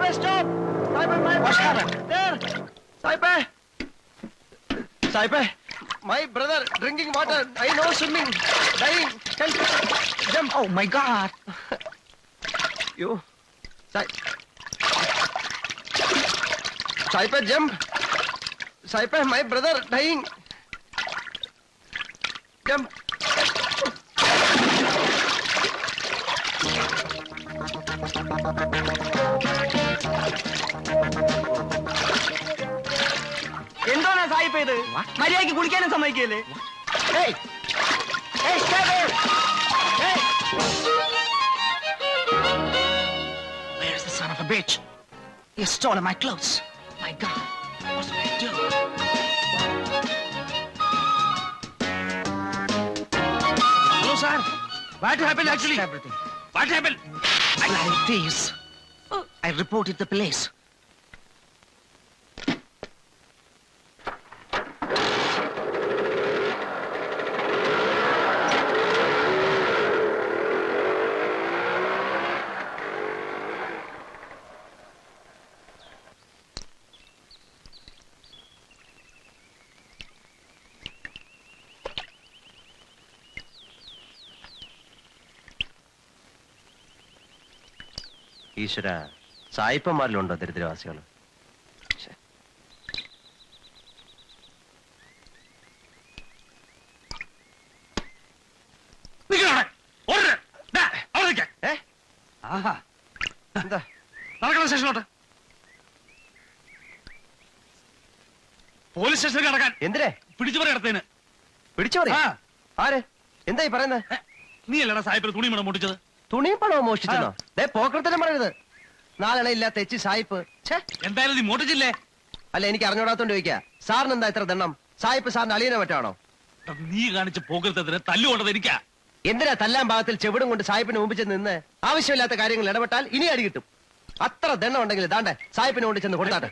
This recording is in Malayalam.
Saipe, stop! Saipe, What's happened? There! Saipe! Saipe, my brother drinking water. I know swimming. Dying. Help! Jump! Oh my God! You. Saipe, jump! Saipe, my brother dying. Jump! എന്താണ് സായിപ്പ് ഇത്? മര്യാദയ്ക്ക് കുളിക്കാനും സമ്മതിക്കല്ലേ? Hey! Hey, stay there! Hey! Where is the son of a bitch? He has stolen my clothes. My God, what should I do? Hello, sir. What happened actually? Everything. What happened? Bloody thieves. I reported the police. ഈശ്വര, സായിപ്പന്മാരിലുണ്ടോ ദരിദ്രവാസികൾ? എന്താ നടക്കണം സ്റ്റേഷനിലോട്ട്. പോലീസ് സ്റ്റേഷനിൽ നടക്കാൻ. എന്തിനെ? പിടിച്ചുപറി നടത്തേന്. പിടിച്ചു പറയാ? ആര്? എന്തായി പറയുന്നത്? നീ അല്ലടാ സായിപ്പിന് തുണി മണം മുട്ടിച്ചത്? തുണിയും പണവും മോഷ്ടിച്ചോ? പോക്കർത്തരം പറയരുത്. നാലെണ്ണയില്ലാത്ത തെച്ചി സായിപ്പ്. എന്തായാലും നീ മോട്ടിച്ചില്ലേ? അല്ല, എനിക്ക് അറിഞ്ഞോടാത്തോണ്ട് ചോദിക്കാ. സാറിന് എന്താ ഇത്ര ദണ്ണം? സായിപ്പ് സാറിന് അളിയനെ പറ്റാണോ? നീ കാണിച്ച പോക്കരത്തിന് തല്ലുകൊണ്ടത് എനിക്കാ. എന്തിനാ തല്ലാൻ ഭാഗത്തിൽ ചെവിടും കൊണ്ട് സായിപ്പിന് മുമ്പ് ചെന്ന് നിന്ന് ആവശ്യമില്ലാത്ത കാര്യങ്ങൾ ഇടപെട്ടാൽ ഇനി അടി കിട്ടും. അത്ര ദണ്ണം ഉണ്ടെങ്കിൽ ദാണ്ടെ സായിപ്പിന് കൊണ്ട് ചെന്ന് കൊടുത്താട്ടെ.